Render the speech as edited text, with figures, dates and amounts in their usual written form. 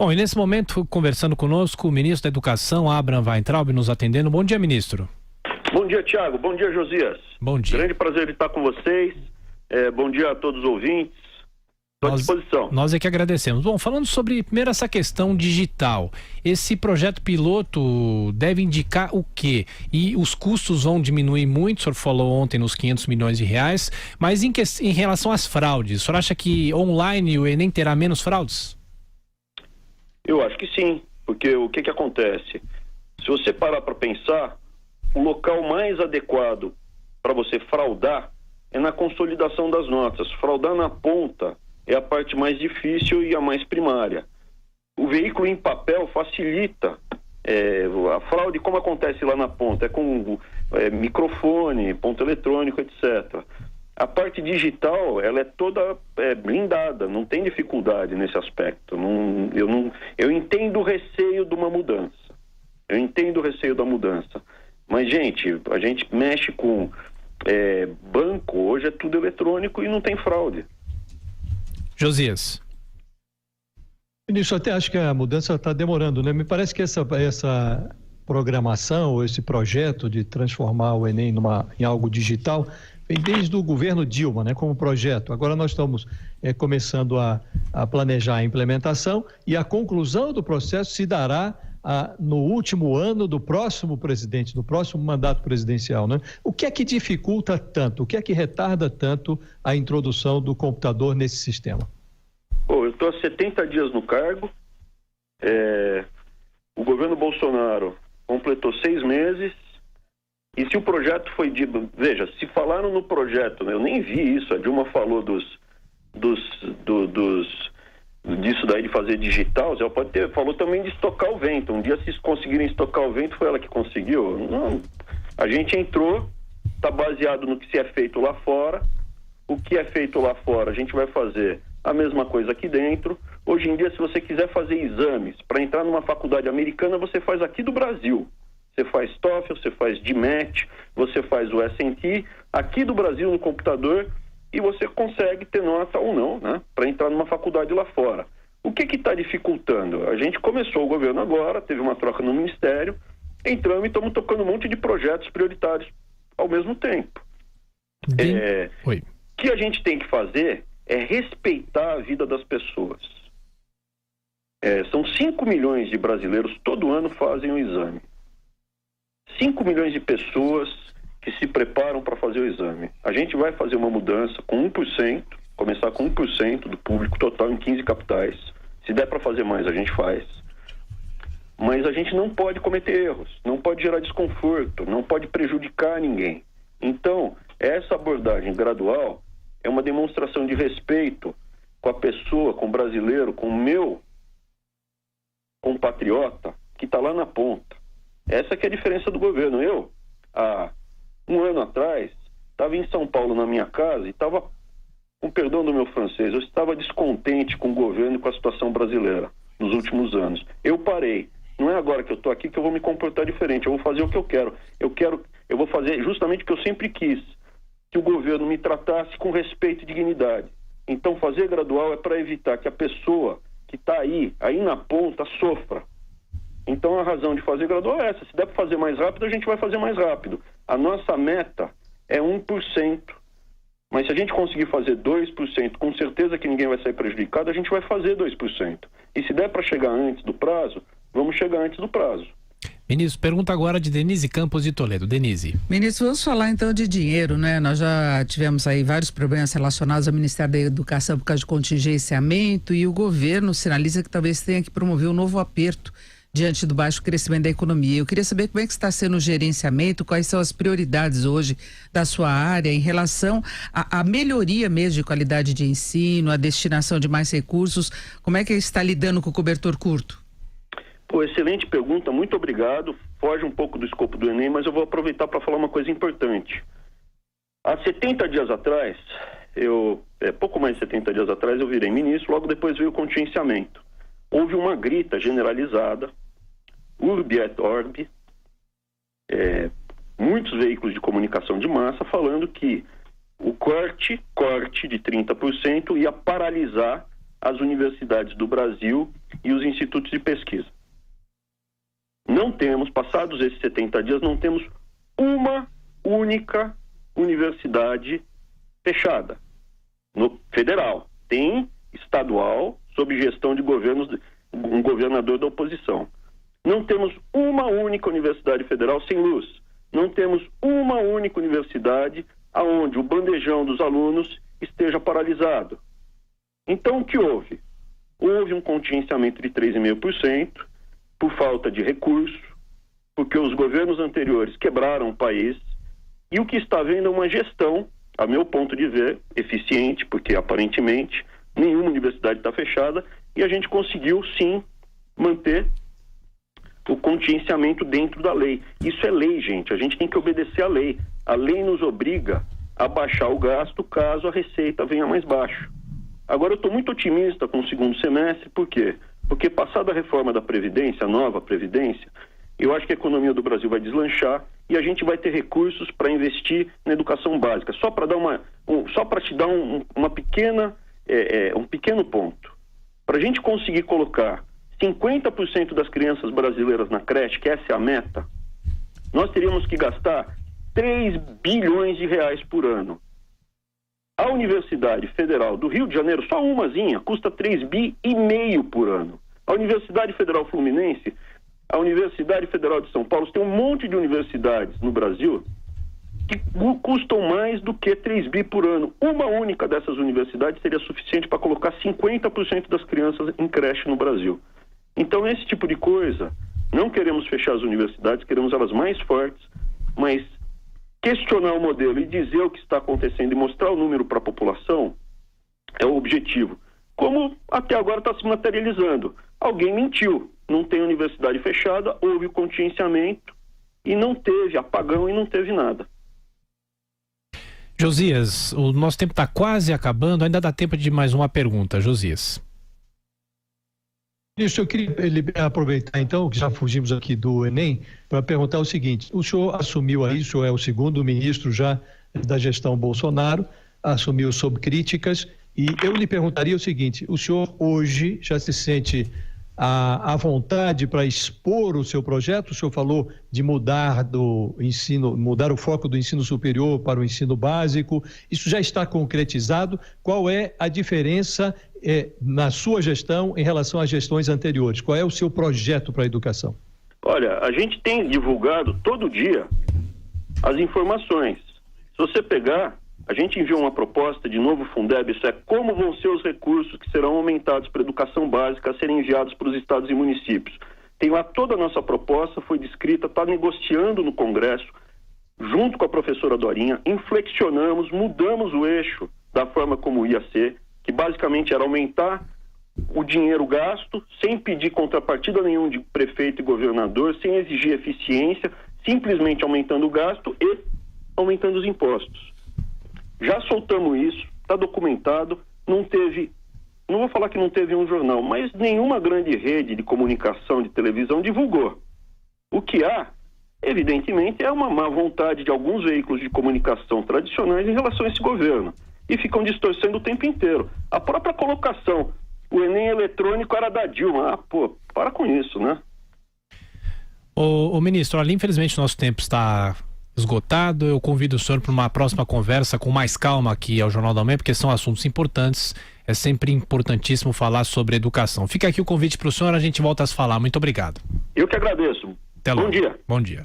Bom, e nesse momento, conversando conosco, o ministro da Educação, Abraham Weintraub, nos atendendo. Bom dia, ministro. Bom dia, Tiago. Bom dia, Josias. Bom dia. Grande prazer de estar com vocês. Bom dia a todos os ouvintes. Estou à disposição. Nós é que agradecemos. Bom, falando sobre, primeiro, essa questão digital. Esse projeto piloto deve indicar o quê? E os custos vão diminuir muito, o senhor falou ontem nos 500 milhões de reais, mas em relação às fraudes, o senhor acha que online o Enem terá menos fraudes? Eu acho que sim, porque o que acontece? Se você parar para pensar, o local mais adequado para você fraudar é na consolidação das notas. Fraudar na ponta é a parte mais difícil e a mais primária. O veículo em papel facilita a fraude, como acontece lá na ponta, é com microfone, ponto eletrônico, etc. A parte digital, ela é toda blindada, não tem dificuldade nesse aspecto. Eu entendo o receio de uma mudança. Mas, gente, a gente mexe com banco, hoje é tudo eletrônico e não tem fraude. Josias. Ministro, até acho que a mudança está demorando, né? Me parece que essa programação, ou esse projeto de transformar o Enem em algo digital, vem desde o governo Dilma, né? Como projeto. Agora nós estamos começando a planejar a implementação e a conclusão do processo se dará no último ano do próximo presidente, do próximo mandato presidencial, né? O que é que dificulta tanto, o que é que retarda tanto a introdução do computador nesse sistema? Eu estou há 70 dias no cargo, o governo Bolsonaro completou 6 meses, e se o projeto foi dito, veja, se falaram no projeto, né, eu nem vi isso, a Dilma falou disso daí de fazer digital, falou também de estocar o vento. Um dia, se conseguirem estocar o vento, foi ela que conseguiu. Não, a gente entrou, está baseado no que se é feito lá fora. O que é feito lá fora, a gente vai fazer a mesma coisa aqui dentro. Hoje em dia, se você quiser fazer exames para entrar numa faculdade americana, você faz aqui do Brasil. Você faz TOEFL, você faz GMAT, você faz o SAT, aqui do Brasil no computador, e você consegue ter nota ou não, né, para entrar numa faculdade lá fora. O que está dificultando? A gente começou o governo agora, teve uma troca no Ministério, entramos e estamos tocando um monte de projetos prioritários ao mesmo tempo. O que a gente tem que fazer é respeitar a vida das pessoas. São 5 milhões de brasileiros todo ano fazem o exame. 5 milhões de pessoas que se preparam para fazer o exame. A gente vai fazer uma mudança com 1%, começar com 1% do público total em 15 capitais. Se der para fazer mais, a gente faz. Mas a gente não pode cometer erros, não pode gerar desconforto, não pode prejudicar ninguém. Então, essa abordagem gradual é uma demonstração de respeito com a pessoa, com o brasileiro, com o meu compatriota que está lá na ponta. Essa que é a diferença do governo. Eu, há um ano atrás, estava em São Paulo na minha casa e estava, com perdão do meu francês, eu estava descontente com o governo e com a situação brasileira nos últimos anos. Eu parei. Não é agora que eu estou aqui que eu vou me comportar diferente. Eu vou fazer o que eu quero. Eu vou fazer justamente o que eu sempre quis, que o governo me tratasse com respeito e dignidade. Então, fazer gradual é para evitar que a pessoa que está aí na ponta, sofra. Então, a razão de fazer gradual é essa. Se der para fazer mais rápido, a gente vai fazer mais rápido. A nossa meta é 1%. Mas se a gente conseguir fazer 2%, com certeza que ninguém vai sair prejudicado, a gente vai fazer 2%. E se der para chegar antes do prazo, vamos chegar antes do prazo. Ministro, pergunta agora de Denise Campos de Toledo. Denise. Ministro, vamos falar então de dinheiro, né? Nós já tivemos aí vários problemas relacionados ao Ministério da Educação por causa de contingenciamento, e o governo sinaliza que talvez tenha que promover um novo aperto diante do baixo crescimento da economia. Eu queria saber como é que está sendo o gerenciamento, quais são as prioridades hoje da sua área em relação à melhoria mesmo de qualidade de ensino, a destinação de mais recursos. Como é que está lidando com o cobertor curto? Excelente pergunta, muito obrigado. Foge um pouco do escopo do Enem, mas eu vou aproveitar para falar uma coisa importante. Há 70 dias atrás, pouco mais de 70 dias atrás, eu virei ministro, logo depois veio o contingenciamento. Houve uma grita generalizada, urbi et orbi, muitos veículos de comunicação de massa falando que o corte de 30% ia paralisar as universidades do Brasil e os institutos de pesquisa. Não temos, passados esses 70 dias, não temos uma única universidade fechada. No federal, tem estadual, sob gestão de governos, um governador da oposição. Não temos uma única universidade federal sem luz. Não temos uma única universidade onde o bandejão dos alunos esteja paralisado. Então, o que houve? Houve um contingenciamento de 3,5% por falta de recurso, porque os governos anteriores quebraram o país, e o que está havendo é uma gestão, a meu ponto de ver, eficiente, porque aparentemente nenhuma universidade está fechada, e a gente conseguiu sim manter o contingenciamento dentro da lei. Isso é lei, gente, a gente tem que obedecer à lei. A lei nos obriga a baixar o gasto caso a receita venha mais baixo. Agora, eu estou muito otimista com o segundo semestre, por quê? Porque passada a reforma da Previdência, a nova Previdência, eu acho que a economia do Brasil vai deslanchar e a gente vai ter recursos para investir na educação básica. Só para te dar um pequeno ponto. Para a gente conseguir colocar 50% das crianças brasileiras na creche, que essa é a meta, nós teríamos que gastar 3 bilhões de reais por ano. A Universidade Federal do Rio de Janeiro, só umazinha, custa 3,5 bi por ano. A Universidade Federal Fluminense, a Universidade Federal de São Paulo, tem um monte de universidades no Brasil que custam mais do que 3 bi por ano. Uma única dessas universidades seria suficiente para colocar 50% das crianças em creche no Brasil. Então, esse tipo de coisa, não queremos fechar as universidades, queremos elas mais fortes, mas questionar o modelo e dizer o que está acontecendo e mostrar o número para a população é o objetivo. Como até agora está se materializando. Alguém mentiu, não tem universidade fechada, houve o contingenciamento e não teve apagão e não teve nada. Josias, o nosso tempo está quase acabando, ainda dá tempo de mais uma pergunta, Josias. Isso, eu queria aproveitar então, que já fugimos aqui do Enem, para perguntar o seguinte: o senhor assumiu aí, o senhor é o segundo ministro já da gestão Bolsonaro, assumiu sob críticas, e eu lhe perguntaria o seguinte: o senhor hoje já se sente à vontade para expor o seu projeto? O senhor falou de mudar do ensino, mudar o foco do ensino superior para o ensino básico. Isso já está concretizado? Qual é a diferença na sua gestão em relação às gestões anteriores? Qual é o seu projeto para a educação? Olha, a gente tem divulgado todo dia as informações. Se você pegar, a gente enviou uma proposta de novo Fundeb, isso é como vão ser os recursos que serão aumentados para a educação básica a serem enviados para os estados e municípios. Tem lá toda a nossa proposta, foi descrita, está negociando no Congresso, junto com a professora Dorinha, inflexionamos, mudamos o eixo da forma como ia ser, que basicamente era aumentar o dinheiro gasto, sem pedir contrapartida nenhum de prefeito e governador, sem exigir eficiência, simplesmente aumentando o gasto e aumentando os impostos. Já soltamos isso, está documentado, não vou falar que não teve um jornal, mas nenhuma grande rede de comunicação, de televisão divulgou. O que há, evidentemente, é uma má vontade de alguns veículos de comunicação tradicionais em relação a esse governo. E ficam distorcendo o tempo inteiro. A própria colocação, o Enem eletrônico era da Dilma. Para com isso, né? Ô ministro, olha, infelizmente o nosso tempo está esgotado. Eu convido o senhor para uma próxima conversa com mais calma aqui ao Jornal da Manhã, porque são assuntos importantes. É sempre importantíssimo falar sobre educação. Fica aqui o convite para o senhor, a gente volta a se falar. Muito obrigado. Eu que agradeço. Até logo. Bom dia. Bom dia.